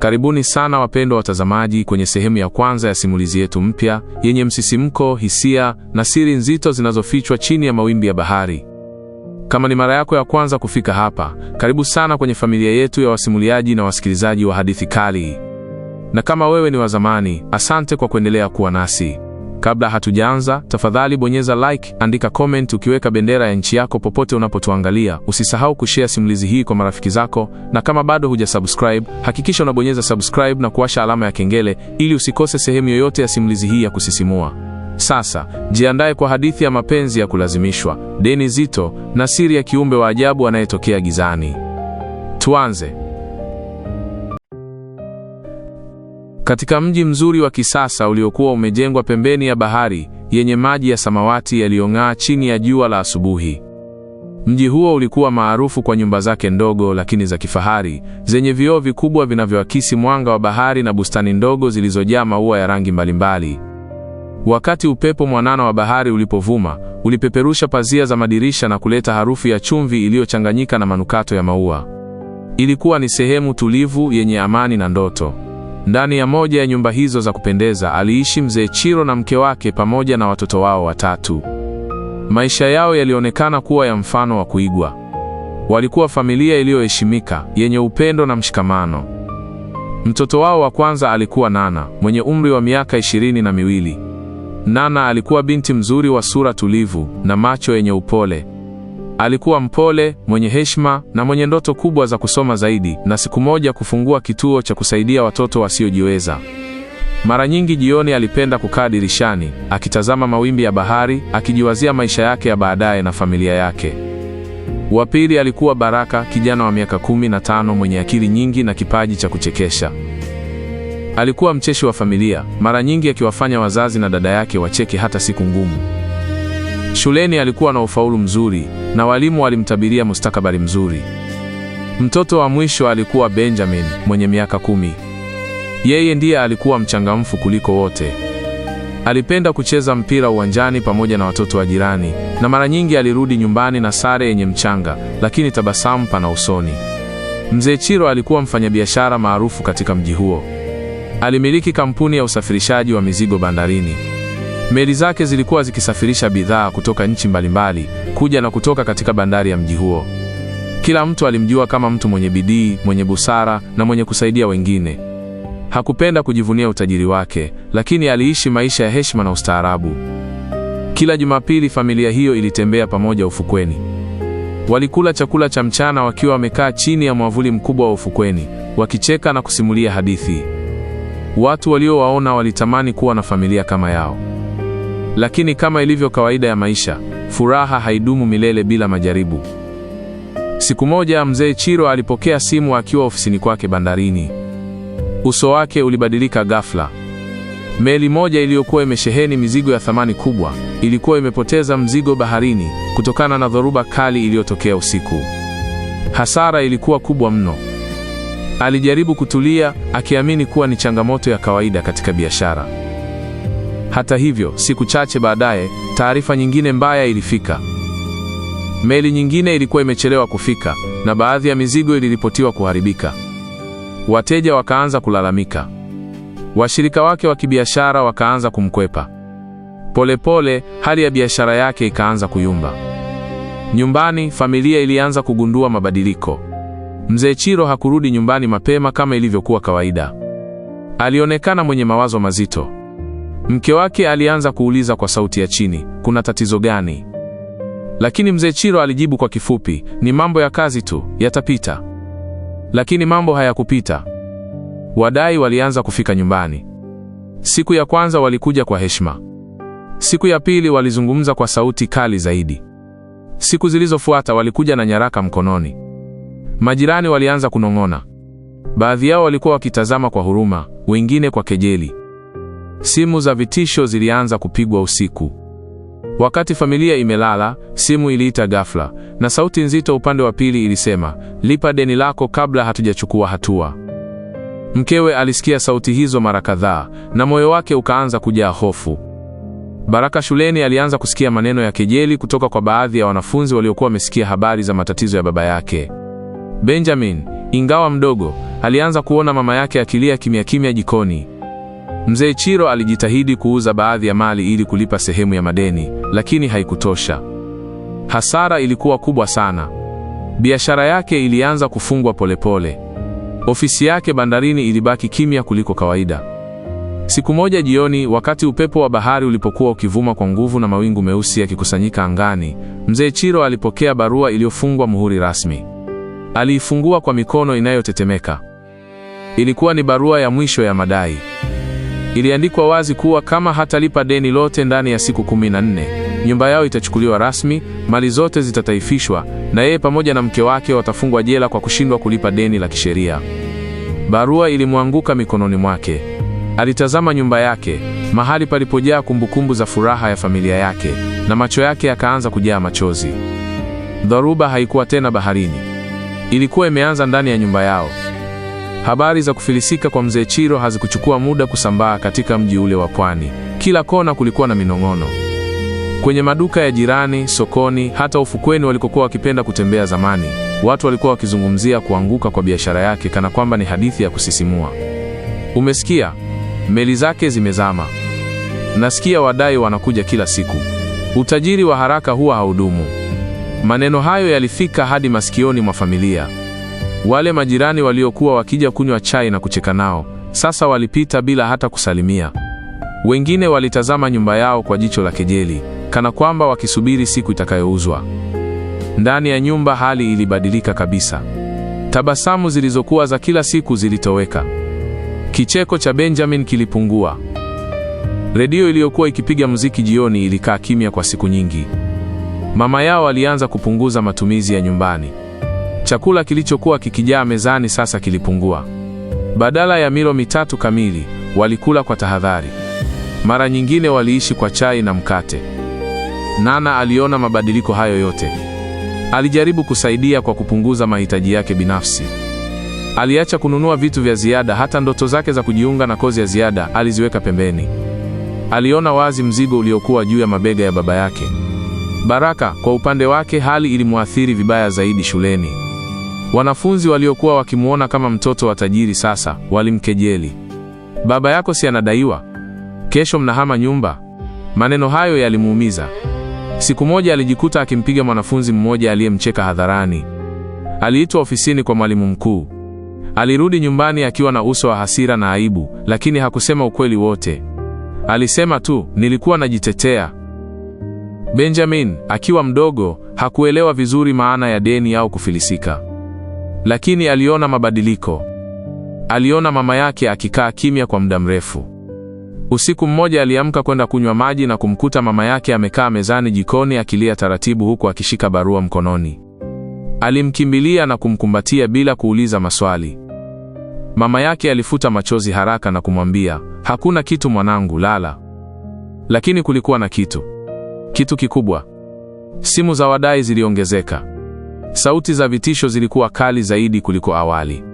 Karibuni sana wapendwa watazamaji kwenye sehemu ya kwanza ya simulizi yetu mpya yenye msisimko, hisia na siri nzito zinazofichwa chini ya mawimbi ya bahari. Kama ni mara yako ya kwanza kufika hapa, karibu sana kwenye familia yetu ya wasimuliaji na wasikilizaji wa hadithi kali. Na kama wewe ni wa zamani, asante kwa kuendelea kuwa nasi. Kabla hatujaanza, tafadhali bonyeza like, andika comment ukiweka bendera ya nchi yako popote unapotuangalia. Usisahau kushare simulizi hii kwa marafiki zako, na kama bado hujasubscribe, hakikisha unabonyeza subscribe na kuwasha alama ya kengele ili usikose sehemu yoyote ya simulizi hii ya kusisimua. Sasa, jiandae kwa hadithi ya mapenzi ya kulazimishwa, deni zito na siri ya kiumbe wa ajabu anayetokea gizani. Tuanze. Katika mji mzuri wa kisasa uliokuwa umejengwa pembeni ya bahari yenye maji ya samawati yaliyong'aa chini ya jua la asubuhi. Mji huo ulikuwa maarufu kwa nyumba zake ndogo lakini za kifahari, zenye vioo vikubwa vinavyoakisi mwanga wa bahari na bustani ndogo zilizojaa maua ya rangi mbalimbali. Wakati upepo mwanana wa bahari ulipovuma, ulipeperusha pazia za madirisha na kuleta harufu ya chumvi iliyochanganyika na manukato ya maua. Ilikuwa ni sehemu tulivu yenye amani na ndoto. Ndani ya moja ya nyumba hizo za kupendeza aliishi mzee Chiro na mke wake pamoja na watoto wao watatu. Maisha yao yalionekana kuwa ya mfano wa kuigwa. Walikuwa familia iliyoheshimika, yenye upendo na mshikamano. Mtoto wao wa kwanza alikuwa Nana, mwenye umri wa miaka 22. Nana alikuwa binti mzuri wa sura tulivu na macho yenye upole. Alikuwa mpole, mwenye heshima na mwenye ndoto kubwa za kusoma zaidi na siku moja kufungua kituo cha kusaidia watoto wasiojiweza. Mara nyingi jioni alipenda kukaa dirishani, akitazama mawimbi ya bahari, akijiwazia maisha yake ya baadaye na familia yake. Wa pili alikuwa Baraka, kijana wa miaka 15 mwenye akili nyingi na kipaji cha kuchekesha. Alikuwa mcheshi wa familia, mara nyingi akiwafanya wazazi na dada yake wacheke hata siku ngumu. Shuleni alikuwa na ufaulu mzuri na walimu walimtabiria mustakabali mzuri. Mtoto wa mwisho alikuwa Benjamin, mwenye miaka 10. Yeye ndiye alikuwa mchangamfu kuliko wote. Alipenda kucheza mpira uwanjani pamoja na watoto wa jirani, na mara nyingi alirudi nyumbani na sare yenye mchanga, lakini tabasamu pana usoni. Mzee Chiro alikuwa mfanyabiashara maarufu katika mji huo. Alimiliki kampuni ya usafirishaji wa mizigo bandarini. Meli zake zilikuwa zikisafirisha bidhaa kutoka nchi mbalimbali kuja na kutoka katika bandari ya mji huo. Kila mtu alimjua kama mtu mwenye bidii, mwenye busara na mwenye kusaidia wengine. Hakupenda kujivunia utajiri wake, lakini aliishi maisha ya heshima na ustaarabu. Kila Jumapili familia hiyo ilitembea pamoja ufukweni. Walikula chakula cha mchana wakiwa wamekaa chini ya mwavuli mkubwa wa ufukweni, wakicheka na kusimulia hadithi. Watu waliowaona walitamani kuwa na familia kama yao. Lakini kama ilivyo kawaida ya maisha, furaha haidumu milele bila majaribu. Siku moja mzee Chiro alipokea simu akiwa ofisini kwake bandarini. Uso wake ulibadilika ghafla. Meli moja iliyokuwa imesheheni mizigo ya thamani kubwa ilikuwa imepoteza mzigo baharini kutokana na dhoruba kali iliyotokea usiku. Hasara ilikuwa kubwa mno. Alijaribu kutulia, akiamini kuwa ni changamoto ya kawaida katika biashara. Hata hivyo, siku chache baadaye, taarifa nyingine mbaya ilifika. Meli nyingine ilikuwa imechelewa kufika, na baadhi ya mizigo iliripotiwa kuharibika. Wateja wakaanza kulalamika. Washirika wake wa kibiashara wakaanza kumkwepa. Polepole, hali ya biashara yake ikaanza kuyumba. Nyumbani, familia ilianza kugundua mabadiliko. Mzee Chiro hakurudi nyumbani mapema kama ilivyokuwa kawaida. Alionekana mwenye mawazo mazito. Mke wake alianza kuuliza kwa sauti ya chini, kuna tatizo gani? Lakini mzee Chiro alijibu kwa kifupi, ni mambo ya kazi tu, yatapita. Lakini mambo hayakupita. Wadai walianza kufika nyumbani. Siku ya kwanza walikuja kwa heshima. Siku ya pili walizungumza kwa sauti kali zaidi. Siku zilizofuata walikuja na nyaraka mkononi. Majirani walianza kunong'ona. Baadhi yao walikuwa wakitazama kwa huruma, wengine kwa kejeli. Simu za vitisho zilianza kupigwa usiku. Wakati familia imelala, simu iliita ghafla, na sauti nzito upande wa pili ilisema, lipa deni lako kabla hatujachukua hatua. Mkewe alisikia sauti hizo mara kadhaa, na moyo wake ukaanza kujaa hofu. Baraka shuleni alianza kusikia maneno ya kejeli kutoka kwa baadhi ya wanafunzi waliokuwa wamesikia habari za matatizo ya baba yake. Benjamin, ingawa mdogo, alianza kuona mama yake akilia kimya kimya jikoni. Mzee Chiro alijitahidi kuuza baadhi ya mali ili kulipa sehemu ya madeni, lakini haikutosha. Hasara ilikuwa kubwa sana. Biashara yake ilianza kufungwa polepole. Ofisi yake bandarini ilibaki kimya kuliko kawaida. Siku moja jioni, wakati upepo wa bahari ulipokuwa ukivuma kwa nguvu na mawingu meusi yakikusanyika angani, Mzee Chiro alipokea barua iliyofungwa muhuri rasmi. Aliifungua kwa mikono inayotetemeka. Ilikuwa ni barua ya mwisho ya madai. Iliandikwa wazi kuwa kama hatalipa deni lote ndani ya siku 14, nyumba yao itachukuliwa rasmi, mali zote zitataifishwa, na yeye pamoja na mke wake watafungwa jela kwa kushindwa kulipa deni la kisheria. Barua ilimwanguka mikononi mwake. Alitazama nyumba yake, mahali palipojaa kumbukumbu za furaha ya familia yake, na macho yake yakaanza kujaa machozi. Dhoruba haikuwa tena baharini. Ilikuwa imeanza ndani ya nyumba yao. Habari za kufilisika kwa Mzee Chiro hazikuchukua muda kusambaa katika mji ule wa pwani. Kila kona kulikuwa na minong'ono. Kwenye maduka ya jirani, sokoni, hata ufukweni walikokuwa wakipenda kutembea zamani, watu walikuwa wakizungumzia kuanguka kwa biashara yake kana kwamba ni hadithi ya kusisimua. Umesikia? Meli zake zimezama. Nasikia wadai wanakuja kila siku. Utajiri wa haraka huwa haudumu. Maneno hayo yalifika hadi masikioni mwa familia. Wale majirani waliokuwa wakija kunywa chai na kucheka nao, sasa walipita bila hata kusalimia. Wengine walitazama nyumba yao kwa jicho la kejeli, kana kwamba wakisubiri siku itakayouzwa. Ndani ya nyumba hali ilibadilika kabisa. Tabasamu zilizokuwa za kila siku zilitoweka. Kicheko cha Benjamin kilipungua. Redio iliyokuwa ikipiga muziki jioni ilikaa kimya kwa siku nyingi. Mama yao alianza kupunguza matumizi ya nyumbani. Chakula kilichokuwa kikijaa mezani sasa kilipungua. Badala ya milo 3 kamili, walikula kwa tahadhari. Mara nyingine waliishi kwa chai na mkate. Nana aliona mabadiliko hayo yote. Alijaribu kusaidia kwa kupunguza mahitaji yake binafsi. Aliacha kununua vitu vya ziada, hata ndoto zake za kujiunga na kozi ya ziada aliziweka pembeni. Aliona wazi mzigo uliokuwa juu ya mabega ya baba yake. Baraka, kwa upande wake, hali ilimwathiri vibaya zaidi shuleni. Wanafunzi waliokuwa wakimuona kama mtoto wa tajiri sasa walimkejeli. Baba yako si anadaiwa? Kesho mnahama nyumba. Maneno hayo yalimuumiza. Siku moja alijikuta akimpiga mwanafunzi mmoja aliyemcheka hadharani. Aliitwa ofisini kwa mwalimu mkuu. Alirudi nyumbani akiwa na uso wa hasira na aibu, lakini hakusema ukweli wote. Alisema tu, nilikuwa najitetea. Benjamin, akiwa mdogo, hakuelewa vizuri maana ya deni au kufilisika. Lakini aliona mabadiliko. Aliona mama yake akikaa kimya kwa muda mrefu. Usiku mmoja aliamka kwenda kunywa maji na kumkuta mama yake amekaa mezani jikoni akilia taratibu huku akishika barua mkononi. Alimkimbilia na kumkumbatia bila kuuliza maswali. Mama yake alifuta machozi haraka na kumwambia, hakuna kitu mwanangu, lala. Lakini kulikuwa na kitu. Kitu kikubwa. Simu za wadai ziliongezeka. Sauti za vitisho zilikuwa kali zaidi kuliko awali.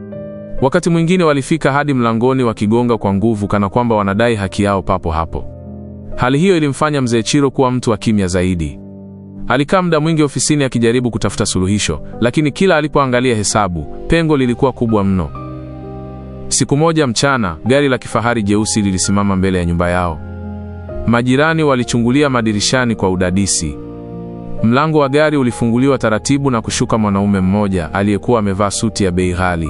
Wakati mwingine walifika hadi mlangoni wakigonga kwa nguvu kana kwamba wanadai haki yao papo hapo. Hali hiyo ilimfanya Mzee Chiro kuwa mtu wa kimya zaidi. Alikaa muda mwingi ofisini akijaribu kutafuta suluhisho, lakini kila alipoangalia hesabu, pengo lilikuwa kubwa mno. Siku moja mchana, gari la kifahari jeusi lilisimama mbele ya nyumba yao. Majirani walichungulia madirishani kwa udadisi. Mlango wa gari ulifunguliwa taratibu na kushuka mwanaume mmoja aliyekuwa amevaa suti ya bei ghali.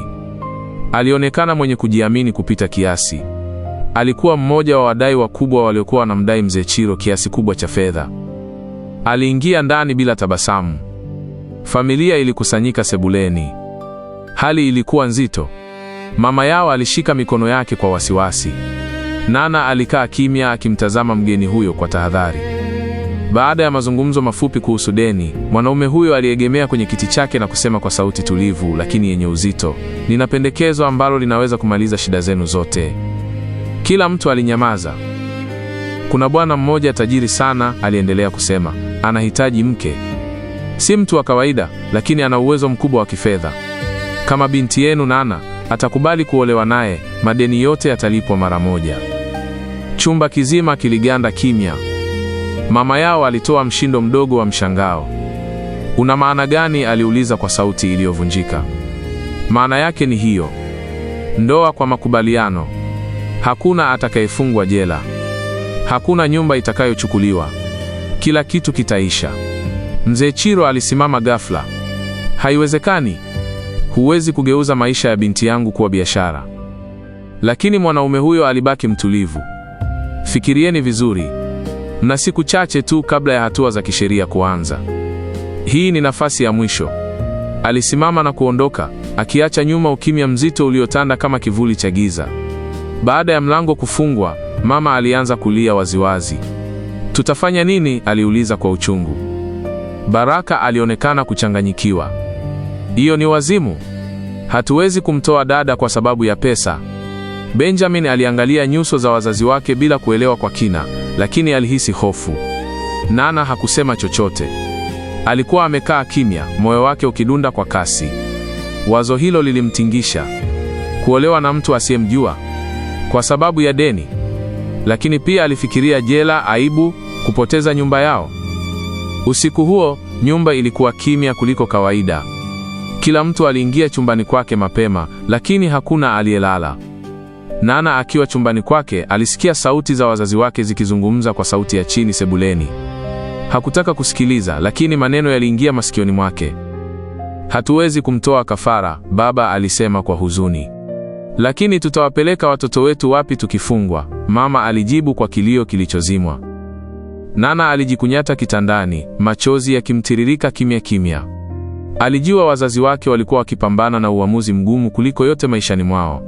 Alionekana mwenye kujiamini kupita kiasi. Alikuwa mmoja wa wadai wakubwa waliokuwa wanamdai Mzee Chiro kiasi kubwa cha fedha. Aliingia ndani bila tabasamu. Familia ilikusanyika sebuleni. Hali ilikuwa nzito. Mama yao alishika mikono yake kwa wasiwasi. Nana alikaa kimya akimtazama mgeni huyo kwa tahadhari. Baada ya mazungumzo mafupi kuhusu deni, mwanaume huyo aliegemea kwenye kiti chake na kusema kwa sauti tulivu lakini yenye uzito, nina pendekezo ambalo linaweza kumaliza shida zenu zote. Kila mtu alinyamaza. Kuna bwana mmoja tajiri sana, aliendelea kusema, anahitaji mke. Si mtu wa kawaida, lakini ana uwezo mkubwa wa kifedha. Kama binti yenu Nana atakubali kuolewa naye, madeni yote yatalipwa mara moja. Chumba kizima kiliganda kimya. Mama yao alitoa mshindo mdogo wa mshangao. Una maana gani? Aliuliza kwa sauti iliyovunjika. Maana yake ni hiyo. Ndoa kwa makubaliano. Hakuna atakayefungwa jela. Hakuna nyumba itakayochukuliwa. Kila kitu kitaisha. Mzee Chiro alisimama ghafla. Haiwezekani. Huwezi kugeuza maisha ya binti yangu kuwa biashara. Lakini mwanaume huyo alibaki mtulivu. Fikirieni vizuri. Mna siku chache tu kabla ya hatua za kisheria kuanza. Hii ni nafasi ya mwisho. Alisimama na kuondoka, akiacha nyuma ukimya mzito uliotanda kama kivuli cha giza. Baada ya mlango kufungwa, mama alianza kulia waziwazi. Tutafanya nini? Aliuliza kwa uchungu. Baraka alionekana kuchanganyikiwa. Hiyo ni wazimu. Hatuwezi kumtoa dada kwa sababu ya pesa. Benjamin aliangalia nyuso za wazazi wake bila kuelewa kwa kina, lakini alihisi hofu. Nana hakusema chochote. Alikuwa amekaa kimya, moyo wake ukidunda kwa kasi. Wazo hilo lilimtingisha. Kuolewa na mtu asiyemjua kwa sababu ya deni. Lakini pia alifikiria jela, aibu, kupoteza nyumba yao. Usiku huo, nyumba ilikuwa kimya kuliko kawaida. Kila mtu aliingia chumbani kwake mapema, lakini hakuna aliyelala. Nana akiwa chumbani kwake, alisikia sauti za wazazi wake zikizungumza kwa sauti ya chini sebuleni. Hakutaka kusikiliza, lakini maneno yaliingia masikioni mwake. Hatuwezi kumtoa kafara, baba alisema kwa huzuni. Lakini tutawapeleka watoto wetu wapi tukifungwa? Mama alijibu kwa kilio kilichozimwa. Nana alijikunyata kitandani, machozi yakimtiririka kimya kimya. Alijua wazazi wake walikuwa wakipambana na uamuzi mgumu kuliko yote maishani mwao.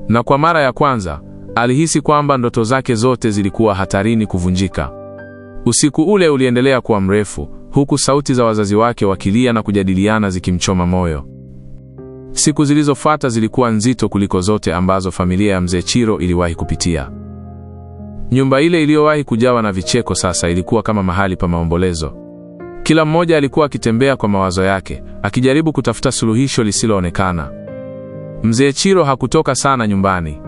Na kwa mara ya kwanza, alihisi kwamba ndoto zake zote zilikuwa hatarini kuvunjika. Usiku ule uliendelea kuwa mrefu, huku sauti za wazazi wake wakilia na kujadiliana zikimchoma moyo. Siku zilizofuata zilikuwa nzito kuliko zote ambazo familia ya mzee Chiro iliwahi kupitia. Nyumba ile iliyowahi kujawa na vicheko sasa ilikuwa kama mahali pa maombolezo. Kila mmoja alikuwa akitembea kwa mawazo yake, akijaribu kutafuta suluhisho lisiloonekana. Mzee Chiro hakutoka sana nyumbani.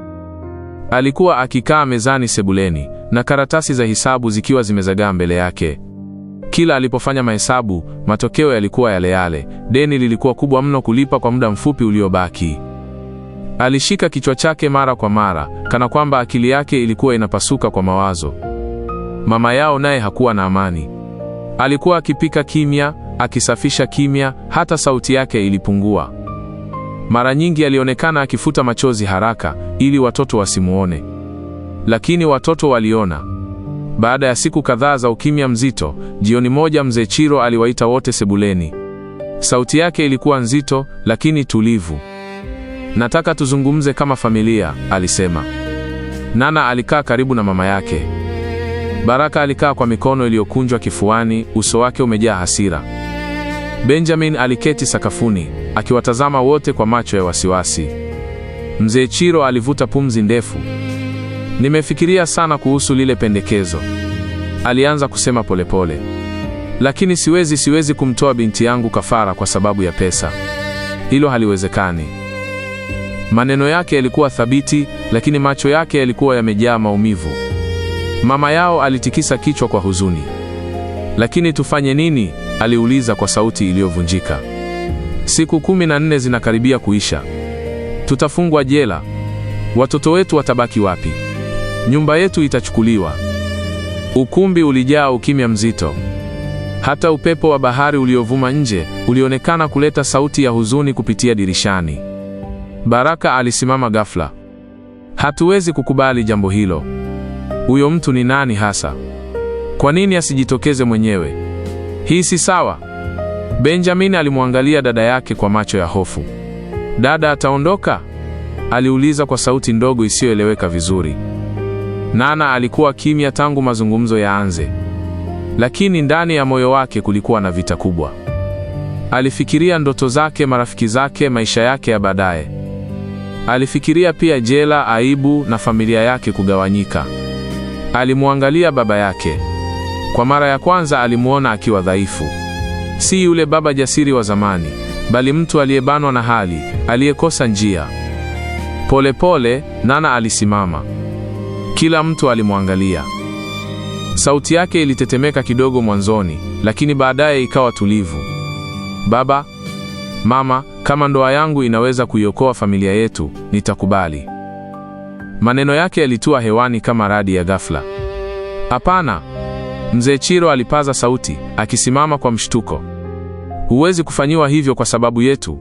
Alikuwa akikaa mezani sebuleni, na karatasi za hisabu zikiwa zimezagaa mbele yake. Kila alipofanya mahesabu, matokeo yalikuwa yale yale. Deni lilikuwa kubwa mno kulipa kwa muda mfupi uliobaki. Alishika kichwa chake mara kwa mara, kana kwamba akili yake ilikuwa inapasuka kwa mawazo. Mama yao naye hakuwa na amani. Alikuwa akipika kimya, akisafisha kimya, hata sauti yake ilipungua. Mara nyingi alionekana akifuta machozi haraka, ili watoto wasimuone. Lakini watoto waliona. Baada ya siku kadhaa za ukimya mzito, jioni moja mzee Chiro aliwaita wote sebuleni. Sauti yake ilikuwa nzito, lakini tulivu. Nataka tuzungumze kama familia, alisema. Nana alikaa karibu na mama yake. Baraka alikaa kwa mikono iliyokunjwa kifuani, uso wake umejaa hasira. Benjamin aliketi sakafuni, akiwatazama wote kwa macho ya wasiwasi. Mzee Chiro alivuta pumzi ndefu. Nimefikiria sana kuhusu lile pendekezo, alianza kusema polepole. Lakini siwezi kumtoa binti yangu kafara kwa sababu ya pesa. Hilo haliwezekani. Maneno yake yalikuwa thabiti, lakini macho yake yalikuwa yamejaa maumivu. Mama yao alitikisa kichwa kwa huzuni. Lakini tufanye nini? Aliuliza kwa sauti iliyovunjika. Siku 14 zinakaribia kuisha. Tutafungwa jela. Watoto wetu watabaki wapi? Nyumba yetu itachukuliwa. Ukumbi ulijaa ukimya mzito. Hata upepo wa bahari uliovuma nje ulionekana kuleta sauti ya huzuni kupitia dirishani. Baraka alisimama ghafla. Hatuwezi kukubali jambo hilo. Huyo mtu ni nani hasa? Kwa nini asijitokeze mwenyewe? Hii si sawa. Benjamin alimwangalia dada yake kwa macho ya hofu. Dada ataondoka? Aliuliza kwa sauti ndogo isiyoeleweka vizuri. Nana alikuwa kimya tangu mazungumzo yaanze. Lakini ndani ya moyo wake kulikuwa na vita kubwa. Alifikiria ndoto zake, marafiki zake, maisha yake ya baadaye. Alifikiria pia jela, aibu na familia yake kugawanyika. Alimwangalia baba yake. Kwa mara ya kwanza alimuona akiwa dhaifu. Si yule baba jasiri wa zamani, bali mtu aliyebanwa na hali, aliyekosa njia. Polepole, Nana alisimama. Kila mtu alimwangalia. Sauti yake ilitetemeka kidogo mwanzoni, lakini baadaye ikawa tulivu. Baba, mama, Kama ndoa yangu inaweza kuiokoa familia yetu, nitakubali. Maneno yake yalitua hewani kama radi ya ghafla. Hapana, Mzee Chiro alipaza sauti, akisimama kwa mshtuko. Huwezi kufanyiwa hivyo kwa sababu yetu.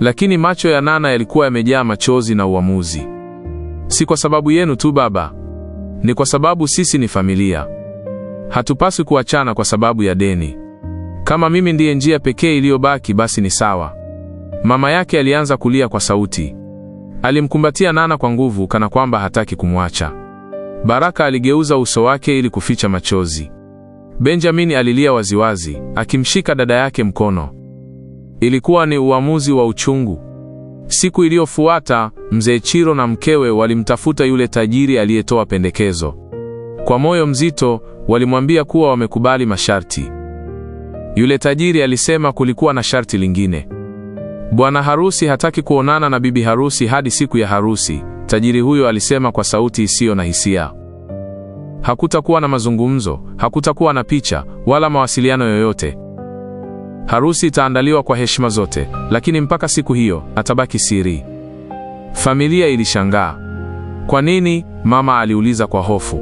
Lakini macho ya Nana yalikuwa yamejaa machozi na uamuzi. Si kwa sababu yenu tu baba. Ni kwa sababu sisi ni familia. Hatupaswi kuachana kwa sababu ya deni. Kama mimi ndiye njia pekee iliyobaki, basi ni sawa. Mama yake alianza kulia kwa sauti. Alimkumbatia Nana kwa nguvu kana kwamba hataki kumwacha. Baraka aligeuza uso wake ili kuficha machozi. Benjamin alilia waziwazi, akimshika dada yake mkono. Ilikuwa ni uamuzi wa uchungu. Siku iliyofuata, Mzee Chiro na mkewe walimtafuta yule tajiri aliyetoa pendekezo. Kwa moyo mzito, walimwambia kuwa wamekubali masharti. Yule tajiri alisema kulikuwa na sharti lingine. Bwana harusi hataki kuonana na bibi harusi hadi siku ya harusi, tajiri huyo alisema kwa sauti isiyo na hisia. Hakutakuwa na mazungumzo, hakutakuwa na picha, wala mawasiliano yoyote. Harusi itaandaliwa kwa heshima zote, lakini mpaka siku hiyo, atabaki siri. Familia ilishangaa. Kwa nini? Mama aliuliza kwa hofu.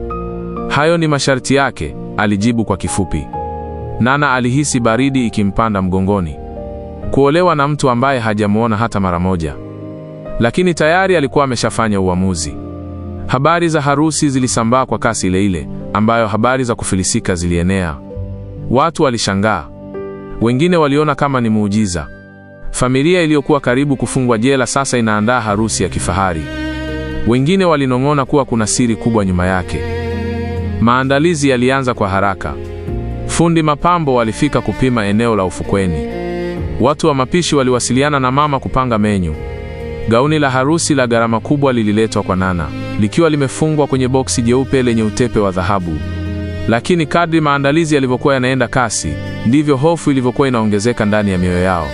Hayo ni masharti yake, alijibu kwa kifupi. Nana alihisi baridi ikimpanda mgongoni. Kuolewa na mtu ambaye hajamuona hata mara moja. Lakini tayari alikuwa ameshafanya uamuzi. Habari za harusi zilisambaa kwa kasi ile ile, ambayo habari za kufilisika zilienea. Watu walishangaa. Wengine waliona kama ni muujiza. Familia iliyokuwa karibu kufungwa jela sasa inaandaa harusi ya kifahari. Wengine walinong'ona kuwa kuna siri kubwa nyuma yake. Maandalizi yalianza kwa haraka. Fundi mapambo walifika kupima eneo la ufukweni. Watu wa mapishi waliwasiliana na mama kupanga menyu. Gauni la harusi la gharama kubwa lililetwa kwa Nana, likiwa limefungwa kwenye boksi jeupe lenye utepe wa dhahabu. Lakini kadri maandalizi yalivyokuwa yanaenda kasi, ndivyo hofu ilivyokuwa inaongezeka ndani ya mioyo yao.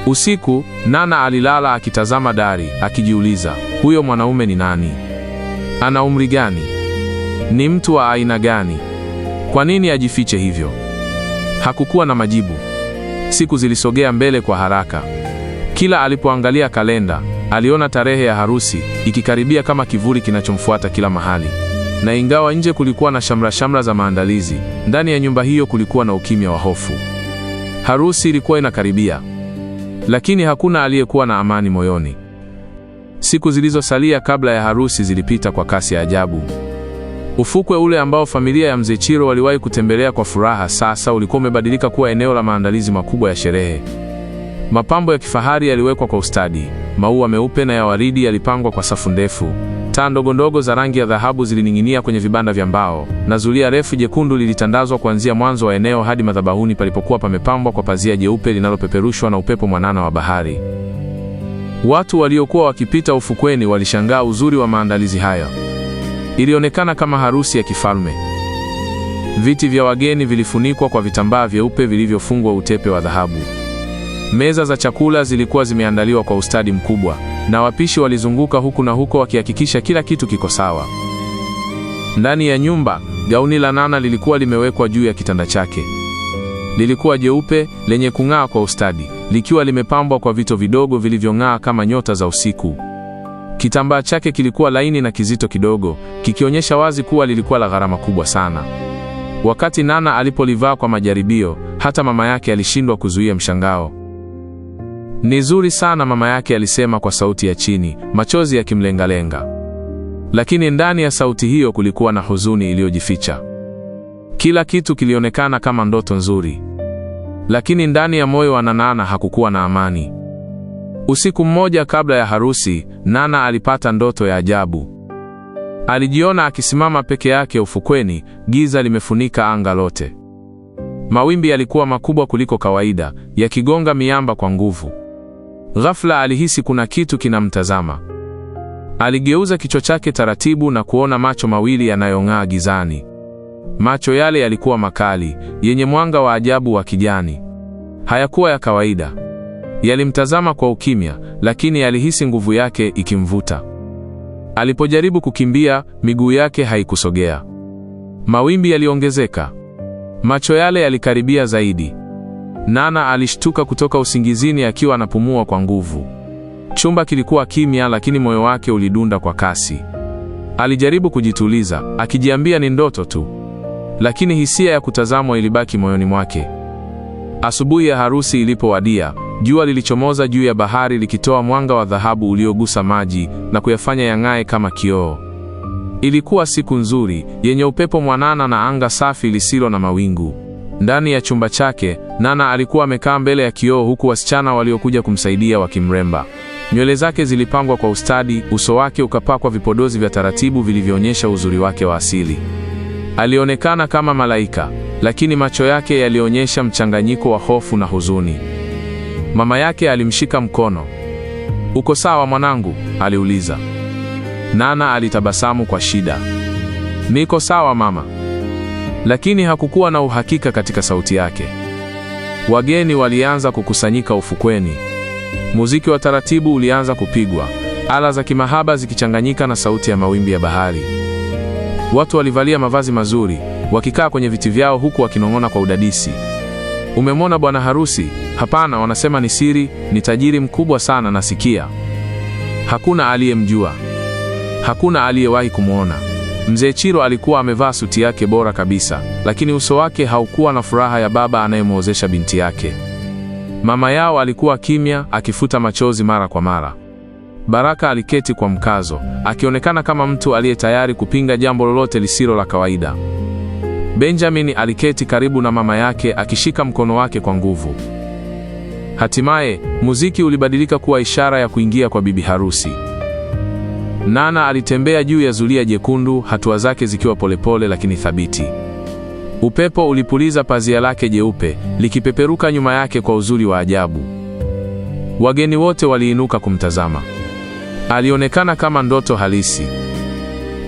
Usiku, Nana alilala akitazama dari, akijiuliza, huyo mwanaume ni nani? Ana umri gani? Ni mtu wa aina gani? Kwa nini ajifiche hivyo? Hakukuwa na majibu. Siku zilisogea mbele kwa haraka. Kila alipoangalia kalenda, aliona tarehe ya harusi ikikaribia kama kivuli kinachomfuata kila mahali. Na ingawa nje kulikuwa na shamra za maandalizi, ndani ya nyumba hiyo kulikuwa na ukimya wa hofu. Harusi ilikuwa inakaribia, lakini hakuna aliyekuwa na amani moyoni. Siku zilizosalia kabla ya harusi zilipita kwa kasi ya ajabu. Ufukwe ule ambao familia ya Mzee Chiro waliwahi kutembelea kwa furaha sasa ulikuwa umebadilika kuwa eneo la maandalizi makubwa ya sherehe. Mapambo ya kifahari yaliwekwa kwa ustadi, maua meupe na ya waridi yalipangwa kwa safu ndefu. Taa ndogo za rangi ya dhahabu zilining'inia kwenye vibanda vya mbao, na zulia refu jekundu lilitandazwa kuanzia mwanzo wa eneo hadi madhabahuni palipokuwa pamepambwa kwa pazia jeupe linalopeperushwa na upepo mwanana wa bahari. Watu waliokuwa wakipita ufukweni walishangaa uzuri wa maandalizi hayo. Ilionekana kama harusi ya kifalme. Viti vya wageni vilifunikwa kwa vitambaa vyeupe vilivyofungwa utepe wa dhahabu. Meza za chakula zilikuwa zimeandaliwa kwa ustadi mkubwa, na wapishi walizunguka huku na huko wakihakikisha kila kitu kiko sawa. Ndani ya nyumba, gauni la Nana lilikuwa limewekwa juu ya kitanda chake. Lilikuwa jeupe, lenye kung'aa kwa ustadi, likiwa limepambwa kwa vito vidogo vilivyong'aa kama nyota za usiku. Kitambaa chake kilikuwa laini na kizito kidogo, kikionyesha wazi kuwa lilikuwa la gharama kubwa sana. Wakati Nana alipolivaa kwa majaribio, hata mama yake alishindwa kuzuia mshangao. Ni zuri sana, mama yake alisema kwa sauti ya chini, machozi yakimlengalenga. Lakini ndani ya sauti hiyo kulikuwa na huzuni iliyojificha. Kila kitu kilionekana kama ndoto nzuri, lakini ndani ya moyo wa Nana hakukuwa na amani. Usiku mmoja kabla ya harusi, Nana alipata ndoto ya ajabu. Alijiona akisimama peke yake ufukweni, giza limefunika anga lote. Mawimbi yalikuwa makubwa kuliko kawaida, yakigonga miamba kwa nguvu. Ghafla alihisi kuna kitu kinamtazama. Aligeuza kichwa chake taratibu na kuona macho mawili yanayong'aa gizani. Macho yale yalikuwa makali, yenye mwanga wa ajabu wa kijani. Hayakuwa ya kawaida. Yalimtazama kwa ukimya, lakini alihisi nguvu yake ikimvuta. Alipojaribu kukimbia, miguu yake haikusogea. Mawimbi yaliongezeka. Macho yale yalikaribia zaidi. Nana alishtuka kutoka usingizini akiwa anapumua kwa nguvu. Chumba kilikuwa kimya, lakini moyo wake ulidunda kwa kasi. Alijaribu kujituliza, akijiambia ni ndoto tu, lakini hisia ya kutazamwa ilibaki moyoni mwake. Asubuhi ya harusi ilipowadia, jua lilichomoza juu ya bahari likitoa mwanga wa dhahabu uliogusa maji na kuyafanya yang'ae kama kioo. Ilikuwa siku nzuri, yenye upepo mwanana na anga safi lisilo na mawingu. Ndani ya chumba chake, Nana alikuwa amekaa mbele ya kioo huku wasichana waliokuja kumsaidia wakimremba. Nywele zake zilipangwa kwa ustadi, uso wake ukapakwa vipodozi vya taratibu vilivyoonyesha uzuri wake wa asili. Alionekana kama malaika, lakini macho yake yalionyesha mchanganyiko wa hofu na huzuni. Mama yake alimshika mkono. "Uko sawa mwanangu?" aliuliza. Nana alitabasamu kwa shida. "Niko sawa mama." Lakini hakukuwa na uhakika katika sauti yake. Wageni walianza kukusanyika ufukweni. Muziki wa taratibu ulianza kupigwa, ala za kimahaba zikichanganyika na sauti ya mawimbi ya bahari. Watu walivalia mavazi mazuri, wakikaa kwenye viti vyao huku wakinong'ona kwa udadisi. "Umemwona bwana harusi?" "Hapana, wanasema ni siri, ni tajiri mkubwa sana nasikia." Hakuna aliyemjua. Hakuna aliyewahi kumwona. Mzee Chiro alikuwa amevaa suti yake bora kabisa, lakini uso wake haukuwa na furaha ya baba anayemwozesha binti yake. Mama yao alikuwa kimya, akifuta machozi mara kwa mara. Baraka aliketi kwa mkazo, akionekana kama mtu aliye tayari kupinga jambo lolote lisilo la kawaida. Benjamin aliketi karibu na mama yake, akishika mkono wake kwa nguvu. Hatimaye, muziki ulibadilika kuwa ishara ya kuingia kwa bibi harusi. Nana alitembea juu ya zulia jekundu, hatua zake zikiwa polepole lakini thabiti. Upepo ulipuliza pazia lake jeupe, likipeperuka nyuma yake kwa uzuri wa ajabu. Wageni wote waliinuka kumtazama. Alionekana kama ndoto halisi.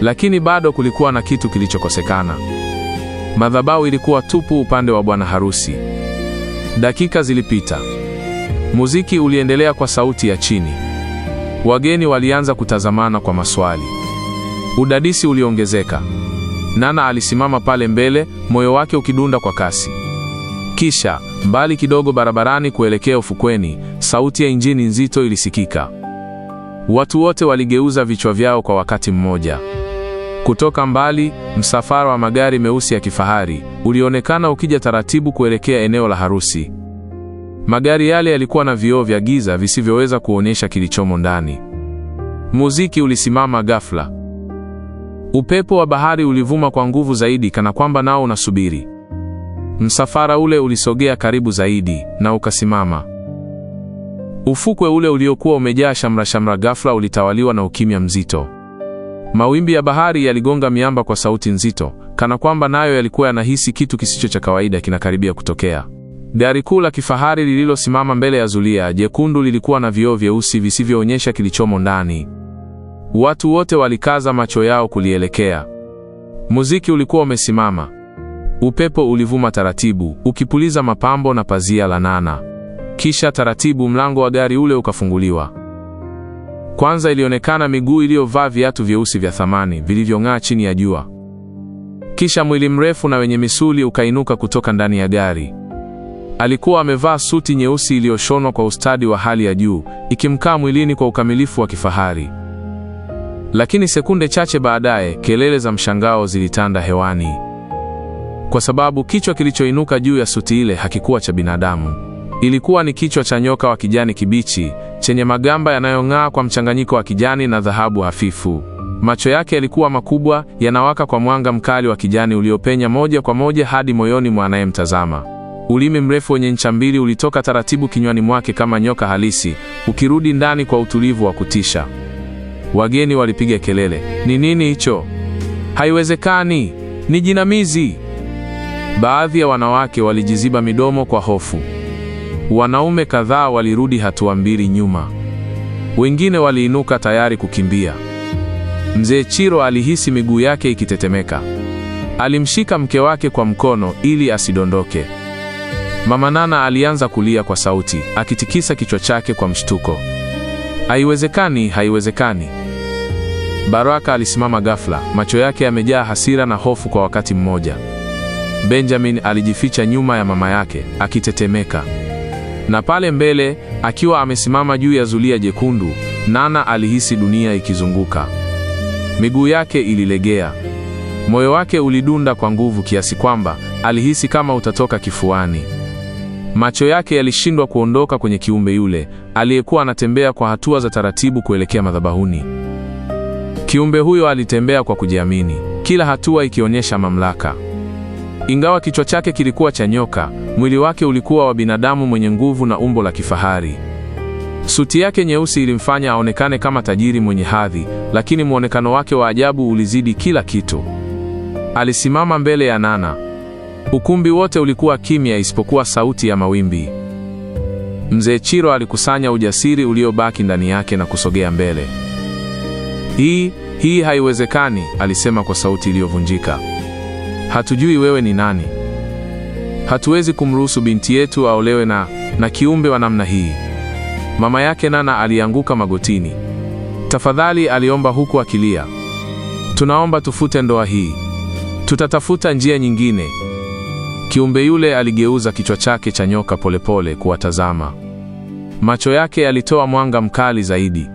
Lakini bado kulikuwa na kitu kilichokosekana. Madhabahu ilikuwa tupu upande wa bwana harusi. Dakika zilipita. Muziki uliendelea kwa sauti ya chini. Wageni walianza kutazamana kwa maswali. Udadisi uliongezeka. Nana alisimama pale mbele, moyo wake ukidunda kwa kasi. Kisha, mbali kidogo barabarani kuelekea ufukweni, sauti ya injini nzito ilisikika. Watu wote waligeuza vichwa vyao kwa wakati mmoja. Kutoka mbali, msafara wa magari meusi ya kifahari ulionekana ukija taratibu kuelekea eneo la harusi. Magari yale yalikuwa na vioo vya giza visivyoweza kuonyesha kilichomo ndani. Muziki ulisimama ghafla. Upepo wa bahari ulivuma kwa nguvu zaidi, kana kwamba nao unasubiri. Msafara ule ulisogea karibu zaidi na ukasimama. Ufukwe ule uliokuwa umejaa shamra ghafla ulitawaliwa na ukimya mzito. Mawimbi ya bahari yaligonga miamba kwa sauti nzito, kana kwamba nayo yalikuwa yanahisi kitu kisicho cha kawaida kinakaribia kutokea. Gari kuu la kifahari lililosimama mbele ya zulia jekundu lilikuwa na vioo vyeusi visivyoonyesha kilichomo ndani. Watu wote walikaza macho yao kulielekea. Muziki ulikuwa umesimama. Upepo ulivuma taratibu, ukipuliza mapambo na pazia la Nana. Kisha taratibu mlango wa gari ule ukafunguliwa. Kwanza ilionekana miguu iliyovaa viatu vyeusi vya thamani vilivyong'aa chini ya jua. Kisha mwili mrefu na wenye misuli ukainuka kutoka ndani ya gari. Alikuwa amevaa suti nyeusi iliyoshonwa kwa ustadi wa hali ya juu, ikimkaa mwilini kwa ukamilifu wa kifahari. Lakini sekunde chache baadaye, kelele za mshangao zilitanda hewani. Kwa sababu kichwa kilichoinuka juu ya suti ile hakikuwa cha binadamu. Ilikuwa ni kichwa cha nyoka wa kijani kibichi, chenye magamba yanayong'aa kwa mchanganyiko wa kijani na dhahabu hafifu. Macho yake yalikuwa makubwa, yanawaka kwa mwanga mkali wa kijani uliopenya moja kwa moja hadi moyoni mwa anayemtazama. Ulimi mrefu wenye ncha mbili ulitoka taratibu kinywani mwake kama nyoka halisi, ukirudi ndani kwa utulivu wa kutisha. Wageni walipiga kelele, "Ni nini hicho? Haiwezekani! Ni jinamizi!" Baadhi ya wanawake walijiziba midomo kwa hofu. Wanaume kadhaa walirudi hatua mbili nyuma. Wengine waliinuka tayari kukimbia. Mzee Chiro alihisi miguu yake ikitetemeka. Alimshika mke wake kwa mkono ili asidondoke. Mama Nana alianza kulia kwa sauti, akitikisa kichwa chake kwa mshtuko. "Haiwezekani, haiwezekani." Baraka alisimama ghafla, macho yake yamejaa hasira na hofu kwa wakati mmoja. Benjamin alijificha nyuma ya mama yake, akitetemeka. Na pale mbele, akiwa amesimama juu ya zulia jekundu, Nana alihisi dunia ikizunguka. Miguu yake ililegea. Moyo wake ulidunda kwa nguvu kiasi kwamba alihisi kama utatoka kifuani. Macho yake yalishindwa kuondoka kwenye kiumbe yule, aliyekuwa anatembea kwa hatua za taratibu kuelekea madhabahuni. Kiumbe huyo alitembea kwa kujiamini, kila hatua ikionyesha mamlaka. Ingawa kichwa chake kilikuwa cha nyoka, mwili wake ulikuwa wa binadamu mwenye nguvu na umbo la kifahari. Suti yake nyeusi ilimfanya aonekane kama tajiri mwenye hadhi, lakini muonekano wake wa ajabu ulizidi kila kitu. Alisimama mbele ya Nana. Ukumbi wote ulikuwa kimya isipokuwa sauti ya mawimbi. Mzee Chiro alikusanya ujasiri uliobaki ndani yake na kusogea mbele. Hii haiwezekani, alisema kwa sauti iliyovunjika. Hatujui wewe ni nani. Hatuwezi kumruhusu binti yetu aolewe na kiumbe wa namna hii. Mama yake Nana alianguka magotini. Tafadhali, aliomba huku akilia. Tunaomba tufute ndoa hii. Tutatafuta njia nyingine. Kiumbe yule aligeuza kichwa chake cha nyoka polepole kuwatazama. Macho yake yalitoa mwanga mkali zaidi.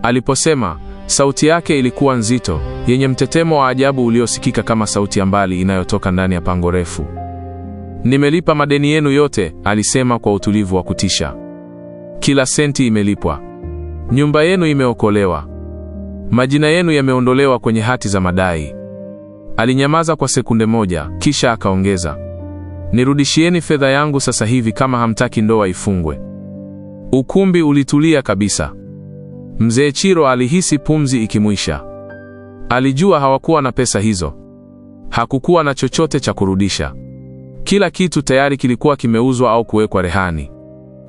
Aliposema, sauti yake ilikuwa nzito, yenye mtetemo wa ajabu uliosikika kama sauti ya mbali inayotoka ndani ya pango refu. Nimelipa madeni yenu yote, alisema kwa utulivu wa kutisha. Kila senti imelipwa. Nyumba yenu imeokolewa. Majina yenu yameondolewa kwenye hati za madai. Alinyamaza kwa sekunde moja, kisha akaongeza, nirudishieni fedha yangu sasa hivi kama hamtaki ndoa ifungwe. Ukumbi ulitulia kabisa. Mzee Chiro alihisi pumzi ikimwisha. Alijua hawakuwa na pesa hizo. Hakukuwa na chochote cha kurudisha. Kila kitu tayari kilikuwa kimeuzwa au kuwekwa rehani.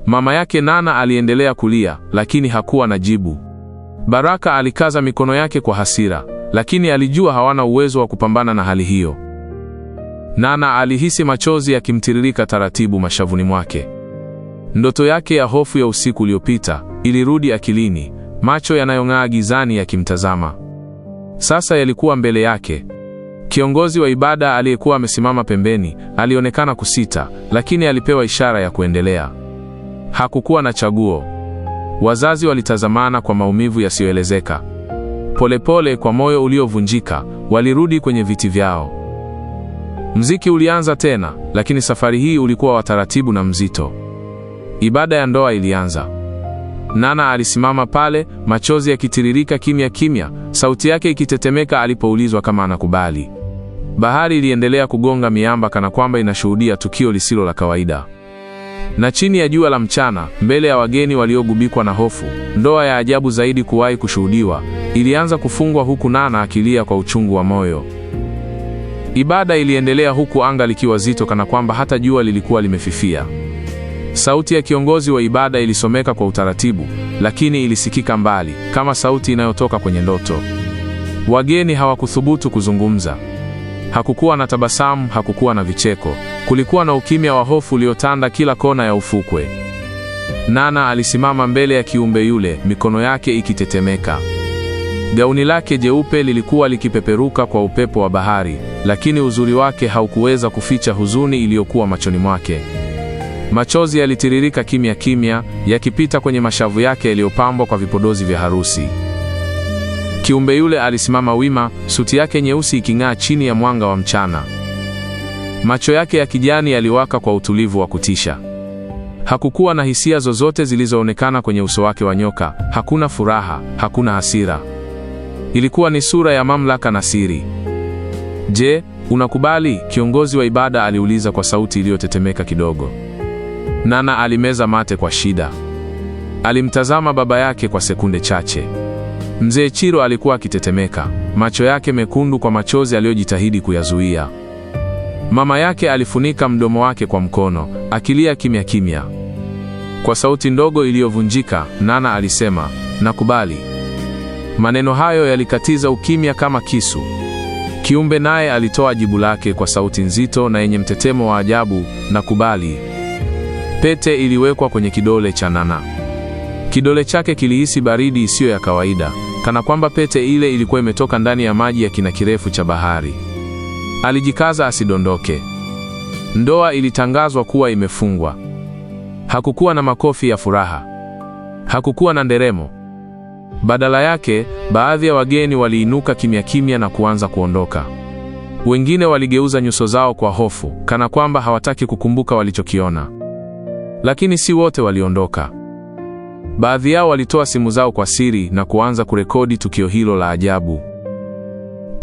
Mama yake Nana aliendelea kulia, lakini hakuwa na jibu. Baraka alikaza mikono yake kwa hasira, lakini alijua hawana uwezo wa kupambana na hali hiyo. Nana alihisi machozi yakimtiririka taratibu mashavuni mwake. Ndoto yake ya hofu ya usiku uliopita ilirudi akilini, macho yanayong'aa gizani yakimtazama. Sasa yalikuwa mbele yake. Kiongozi wa ibada aliyekuwa amesimama pembeni alionekana kusita, lakini alipewa ishara ya kuendelea. Hakukuwa na chaguo. Wazazi walitazamana kwa maumivu yasiyoelezeka. Polepole, kwa moyo uliovunjika, walirudi kwenye viti vyao. Mziki ulianza tena, lakini safari hii ulikuwa wa taratibu na mzito. Ibada ya ndoa ilianza. Nana alisimama pale, machozi yakitiririka kimya kimya, sauti yake ikitetemeka alipoulizwa kama anakubali. Bahari iliendelea kugonga miamba kana kwamba inashuhudia tukio lisilo la kawaida. Na chini ya jua la mchana, mbele ya wageni waliogubikwa na hofu, ndoa ya ajabu zaidi kuwahi kushuhudiwa ilianza kufungwa, huku Nana akilia kwa uchungu wa moyo. Ibada iliendelea huku anga likiwa zito kana kwamba hata jua lilikuwa limefifia. Sauti ya kiongozi wa ibada ilisomeka kwa utaratibu, lakini ilisikika mbali, kama sauti inayotoka kwenye ndoto. Wageni hawakuthubutu kuzungumza. Hakukuwa na tabasamu, hakukuwa na vicheko. Kulikuwa na ukimya wa hofu uliotanda kila kona ya ufukwe. Nana alisimama mbele ya kiumbe yule, mikono yake ikitetemeka. Gauni lake jeupe lilikuwa likipeperuka kwa upepo wa bahari, lakini uzuri wake haukuweza kuficha huzuni iliyokuwa machoni mwake. Machozi yalitiririka kimya kimya, yakipita kwenye mashavu yake yaliyopambwa kwa vipodozi vya harusi. Kiumbe yule alisimama wima, suti yake nyeusi iking'aa chini ya mwanga wa mchana. Macho yake ya kijani yaliwaka kwa utulivu wa kutisha. Hakukuwa na hisia zozote zilizoonekana kwenye uso wake wa nyoka, hakuna furaha, hakuna hasira. Ilikuwa ni sura ya mamlaka na siri. Je, unakubali? Kiongozi wa ibada aliuliza kwa sauti iliyotetemeka kidogo. Nana alimeza mate kwa shida. Alimtazama baba yake kwa sekunde chache. Mzee Chiro alikuwa akitetemeka, macho yake mekundu kwa machozi aliyojitahidi kuyazuia. Mama yake alifunika mdomo wake kwa mkono, akilia kimya kimya. Kwa sauti ndogo iliyovunjika, Nana alisema, nakubali. Maneno hayo yalikatiza ukimya kama kisu. Kiumbe naye alitoa jibu lake kwa sauti nzito na yenye mtetemo wa ajabu, nakubali. Pete iliwekwa kwenye kidole cha Nana. Kidole chake kilihisi baridi isiyo ya kawaida, kana kwamba pete ile ilikuwa imetoka ndani ya maji ya kina kirefu cha bahari. Alijikaza asidondoke. Ndoa ilitangazwa kuwa imefungwa. Hakukuwa na makofi ya furaha. Hakukuwa na nderemo. Badala yake, baadhi ya wageni waliinuka kimya kimya na kuanza kuondoka. Wengine waligeuza nyuso zao kwa hofu, kana kwamba hawataki kukumbuka walichokiona. Lakini si wote waliondoka. Baadhi yao walitoa simu zao kwa siri na kuanza kurekodi tukio hilo la ajabu.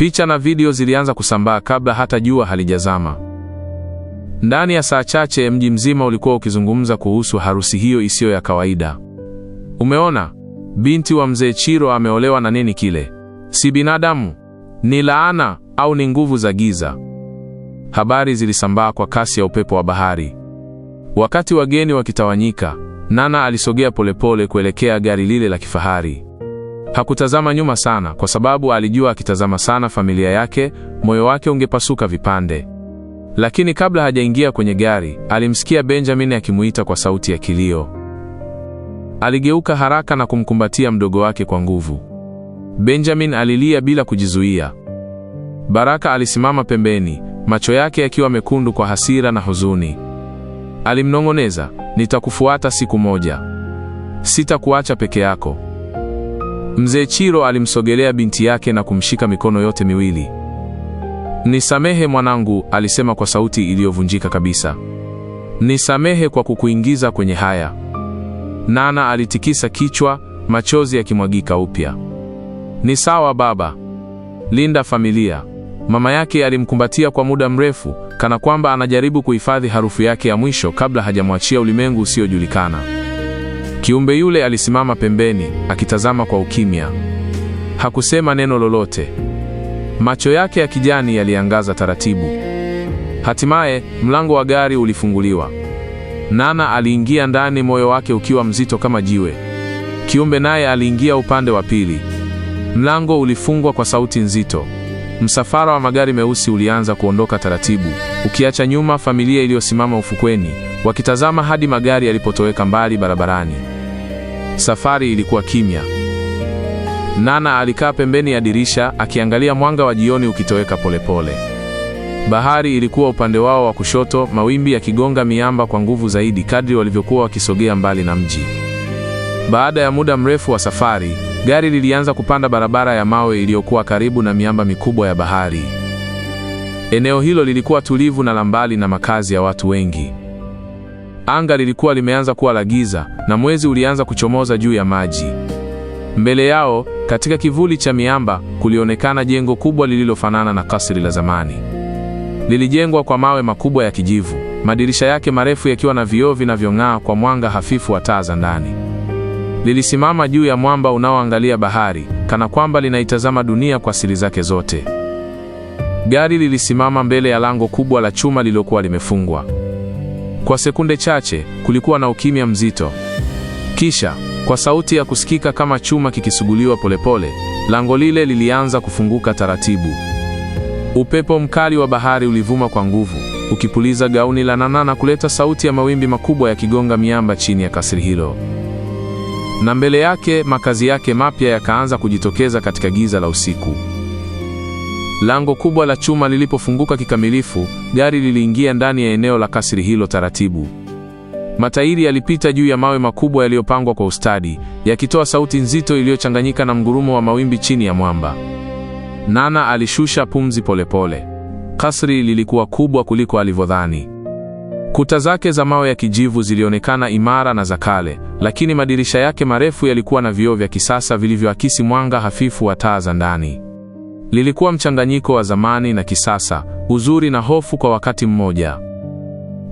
Picha na video zilianza kusambaa kabla hata jua halijazama. Ndani ya saa chache mji mzima ulikuwa ukizungumza kuhusu harusi hiyo isiyo ya kawaida. Umeona? Binti wa mzee Chiro ameolewa na nini kile? Si binadamu? Ni laana au ni nguvu za giza? Habari zilisambaa kwa kasi ya upepo wa bahari. Wakati wageni wakitawanyika, Nana alisogea polepole kuelekea gari lile la kifahari. Hakutazama nyuma sana kwa sababu alijua akitazama sana familia yake, moyo wake ungepasuka vipande. Lakini kabla hajaingia kwenye gari, alimsikia Benjamin akimuita kwa sauti ya kilio. Aligeuka haraka na kumkumbatia mdogo wake kwa nguvu. Benjamin alilia bila kujizuia. Baraka alisimama pembeni, macho yake yakiwa mekundu kwa hasira na huzuni. Alimnong'oneza, nitakufuata siku moja. Sitakuacha peke yako. Mzee Chiro alimsogelea binti yake na kumshika mikono yote miwili. Nisamehe mwanangu, alisema kwa sauti iliyovunjika kabisa. Nisamehe kwa kukuingiza kwenye haya. Nana alitikisa kichwa, machozi yakimwagika upya. Ni sawa baba. Linda familia. Mama yake alimkumbatia kwa muda mrefu, kana kwamba anajaribu kuhifadhi harufu yake ya mwisho kabla hajamwachia ulimwengu usiojulikana. Kiumbe yule alisimama pembeni, akitazama kwa ukimya. Hakusema neno lolote. Macho yake ya kijani yaliangaza taratibu. Hatimaye, mlango wa gari ulifunguliwa. Nana aliingia ndani, moyo wake ukiwa mzito kama jiwe. Kiumbe naye aliingia upande wa pili. Mlango ulifungwa kwa sauti nzito. Msafara wa magari meusi ulianza kuondoka taratibu, ukiacha nyuma familia iliyosimama ufukweni, wakitazama hadi magari yalipotoweka mbali barabarani. Safari ilikuwa kimya. Nana alikaa pembeni ya dirisha, akiangalia mwanga wa jioni ukitoweka polepole. Bahari ilikuwa upande wao wa kushoto, mawimbi yakigonga miamba kwa nguvu zaidi kadri walivyokuwa wakisogea mbali na mji. Baada ya muda mrefu wa safari, gari lilianza kupanda barabara ya mawe iliyokuwa karibu na miamba mikubwa ya bahari. Eneo hilo lilikuwa tulivu na la mbali na makazi ya watu wengi. Anga lilikuwa limeanza kuwa la giza na mwezi ulianza kuchomoza juu ya maji. Mbele yao, katika kivuli cha miamba, kulionekana jengo kubwa lililofanana na kasri la zamani. Lilijengwa kwa mawe makubwa ya kijivu, madirisha yake marefu yakiwa na vioo vinavyong'aa kwa mwanga hafifu wa taa za ndani. Lilisimama juu ya mwamba unaoangalia bahari, kana kwamba linaitazama dunia kwa siri zake zote. Gari lilisimama mbele ya lango kubwa la chuma lililokuwa limefungwa. Kwa sekunde chache, kulikuwa na ukimya mzito. Kisha, kwa sauti ya kusikika kama chuma kikisuguliwa polepole, lango lile lilianza kufunguka taratibu. Upepo mkali wa bahari ulivuma kwa nguvu, ukipuliza gauni la Nana na kuleta sauti ya mawimbi makubwa yakigonga miamba chini ya kasri hilo. Na mbele yake, makazi yake mapya yakaanza kujitokeza katika giza la usiku. Lango kubwa la chuma lilipofunguka kikamilifu, gari liliingia ndani ya eneo la kasri hilo taratibu. Matairi yalipita juu ya mawe makubwa yaliyopangwa kwa ustadi, yakitoa sauti nzito iliyochanganyika na mgurumo wa mawimbi chini ya mwamba. Nana alishusha pumzi polepole. Kasri lilikuwa kubwa kuliko alivyodhani. Kuta zake za mawe ya kijivu zilionekana imara na za kale, lakini madirisha yake marefu yalikuwa na vioo vya kisasa vilivyoakisi mwanga hafifu wa taa za ndani. Lilikuwa mchanganyiko wa zamani na kisasa, uzuri na hofu kwa wakati mmoja.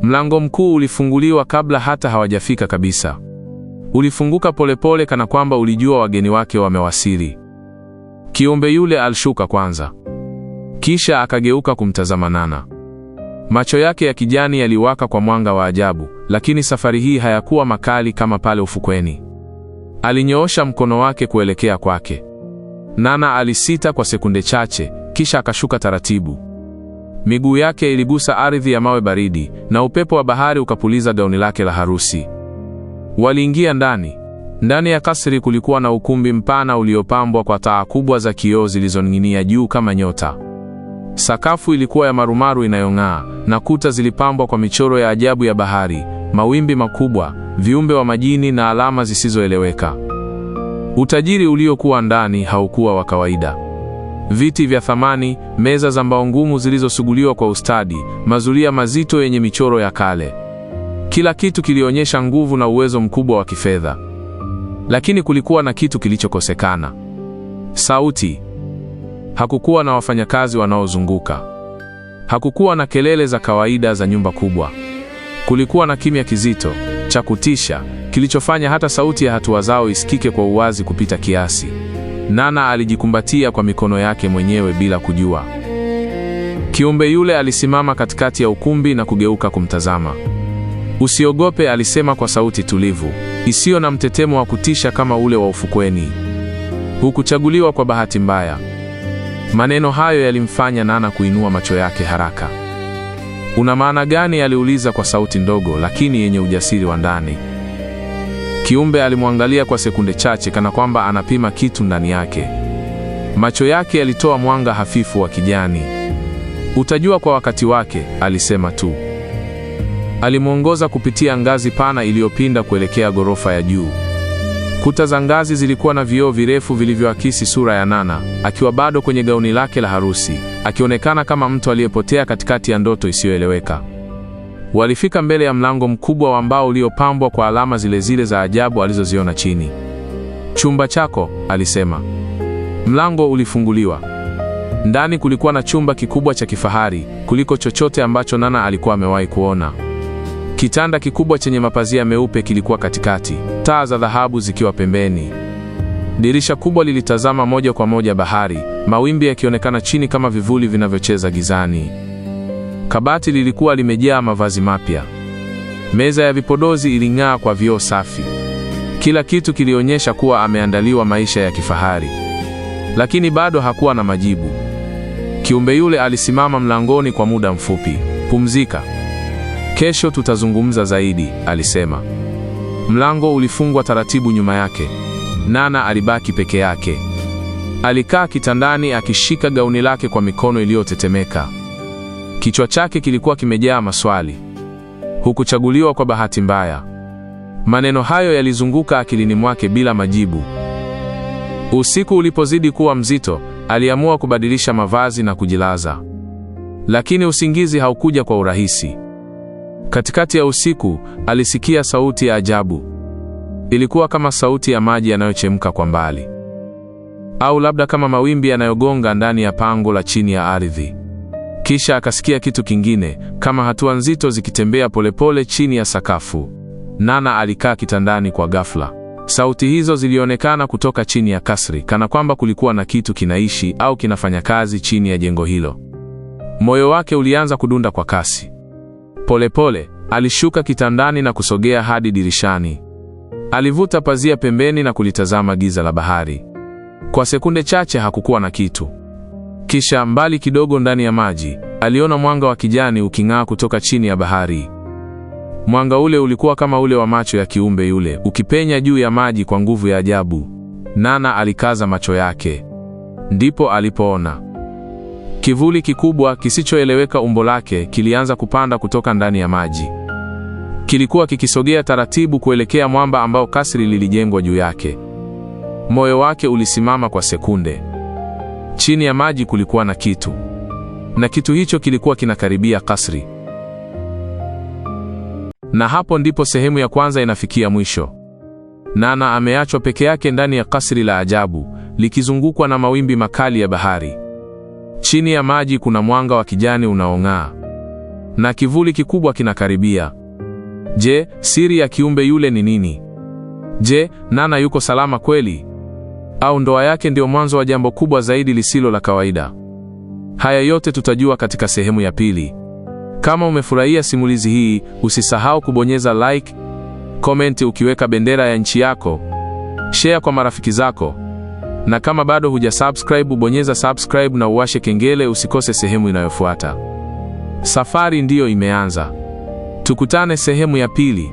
Mlango mkuu ulifunguliwa kabla hata hawajafika kabisa. Ulifunguka polepole kana kwamba ulijua wageni wake wamewasili. Kiumbe yule alishuka kwanza. Kisha akageuka kumtazama Nana. Macho yake ya kijani yaliwaka kwa mwanga wa ajabu, lakini safari hii hayakuwa makali kama pale ufukweni. Alinyoosha mkono wake kuelekea kwake. Nana alisita kwa sekunde chache, kisha akashuka taratibu. Miguu yake iligusa ardhi ya mawe baridi, na upepo wa bahari ukapuliza gauni lake la harusi. Waliingia ndani. Ndani ya kasri kulikuwa na ukumbi mpana uliopambwa kwa taa kubwa za kioo zilizoning'inia juu kama nyota. Sakafu ilikuwa ya marumaru inayong'aa, na kuta zilipambwa kwa michoro ya ajabu ya bahari, mawimbi makubwa, viumbe wa majini na alama zisizoeleweka. Utajiri uliokuwa ndani haukuwa wa kawaida. Viti vya thamani, meza za mbao ngumu zilizosuguliwa kwa ustadi, mazulia mazito yenye michoro ya kale. Kila kitu kilionyesha nguvu na uwezo mkubwa wa kifedha. Lakini kulikuwa na kitu kilichokosekana. Sauti. Hakukuwa na wafanyakazi wanaozunguka. Hakukuwa na kelele za kawaida za nyumba kubwa. Kulikuwa na kimya kizito, cha kutisha, kilichofanya hata sauti ya hatua zao isikike kwa uwazi kupita kiasi. Nana alijikumbatia kwa mikono yake mwenyewe bila kujua. Kiumbe yule alisimama katikati ya ukumbi na kugeuka kumtazama. "Usiogope," alisema kwa sauti tulivu, isiyo na mtetemo wa kutisha kama ule wa ufukweni. "Hukuchaguliwa kwa bahati mbaya." Maneno hayo yalimfanya Nana kuinua macho yake haraka. "Una maana gani?" aliuliza kwa sauti ndogo lakini yenye ujasiri wa ndani. Kiumbe alimwangalia kwa sekunde chache kana kwamba anapima kitu ndani yake. Macho yake yalitoa mwanga hafifu wa kijani. "Utajua kwa wakati wake," alisema tu. Alimwongoza kupitia ngazi pana iliyopinda kuelekea ghorofa ya juu. Kuta za ngazi zilikuwa na vioo virefu vilivyoakisi sura ya Nana, akiwa bado kwenye gauni lake la harusi, akionekana kama mtu aliyepotea katikati ya ndoto isiyoeleweka. Walifika mbele ya mlango mkubwa wa mbao uliopambwa kwa alama zile zile za ajabu alizoziona chini. "Chumba chako," alisema. Mlango ulifunguliwa. Ndani kulikuwa na chumba kikubwa cha kifahari kuliko chochote ambacho Nana alikuwa amewahi kuona. Kitanda kikubwa chenye mapazia meupe kilikuwa katikati, taa za dhahabu zikiwa pembeni. Dirisha kubwa lilitazama moja kwa moja bahari, mawimbi yakionekana chini kama vivuli vinavyocheza gizani. Kabati lilikuwa limejaa mavazi mapya. Meza ya vipodozi iling'aa kwa vioo safi. Kila kitu kilionyesha kuwa ameandaliwa maisha ya kifahari. Lakini bado hakuwa na majibu. Kiumbe yule alisimama mlangoni kwa muda mfupi. "Pumzika. Kesho tutazungumza zaidi," alisema. Mlango ulifungwa taratibu nyuma yake. Nana alibaki peke yake. Alikaa kitandani akishika gauni lake kwa mikono iliyotetemeka. Kichwa chake kilikuwa kimejaa maswali. "Hukuchaguliwa kwa bahati mbaya." Maneno hayo yalizunguka akilini mwake bila majibu. Usiku ulipozidi kuwa mzito, aliamua kubadilisha mavazi na kujilaza. Lakini usingizi haukuja kwa urahisi. Katikati ya usiku, alisikia sauti ya ajabu. Ilikuwa kama sauti ya maji yanayochemka kwa mbali. Au labda kama mawimbi yanayogonga ndani ya pango la chini ya ardhi. Kisha akasikia kitu kingine, kama hatua nzito zikitembea polepole chini ya sakafu. Nana alikaa kitandani kwa ghafla. Sauti hizo zilionekana kutoka chini ya kasri, kana kwamba kulikuwa na kitu kinaishi au kinafanya kazi chini ya jengo hilo. Moyo wake ulianza kudunda kwa kasi. Polepole, alishuka kitandani na kusogea hadi dirishani. Alivuta pazia pembeni na kulitazama giza la bahari. Kwa sekunde chache hakukuwa na kitu. Kisha mbali kidogo ndani ya maji, aliona mwanga wa kijani uking'aa kutoka chini ya bahari. Mwanga ule ulikuwa kama ule wa macho ya kiumbe yule, ukipenya juu ya maji kwa nguvu ya ajabu. Nana alikaza macho yake. Ndipo alipoona kivuli kikubwa kisichoeleweka umbo lake kilianza kupanda kutoka ndani ya maji. Kilikuwa kikisogea taratibu kuelekea mwamba ambao kasri lilijengwa juu yake. Moyo wake ulisimama kwa sekunde. Chini ya maji kulikuwa na kitu. Na kitu hicho kilikuwa kinakaribia kasri. Na hapo ndipo sehemu ya kwanza inafikia mwisho. Nana ameachwa peke yake ndani ya kasri la ajabu, likizungukwa na mawimbi makali ya bahari. Chini ya maji kuna mwanga wa kijani unaong'aa. Na kivuli kikubwa kinakaribia. Je, siri ya kiumbe yule ni nini? Je, Nana yuko salama kweli? Au ndoa yake ndio mwanzo wa jambo kubwa zaidi lisilo la kawaida? Haya yote tutajua katika sehemu ya pili. Kama umefurahia simulizi hii, usisahau kubonyeza like, comment ukiweka bendera ya nchi yako, share kwa marafiki zako. Na kama bado hujasubscribe, bonyeza subscribe na uwashe kengele usikose sehemu inayofuata. Safari ndiyo imeanza. Tukutane sehemu ya pili.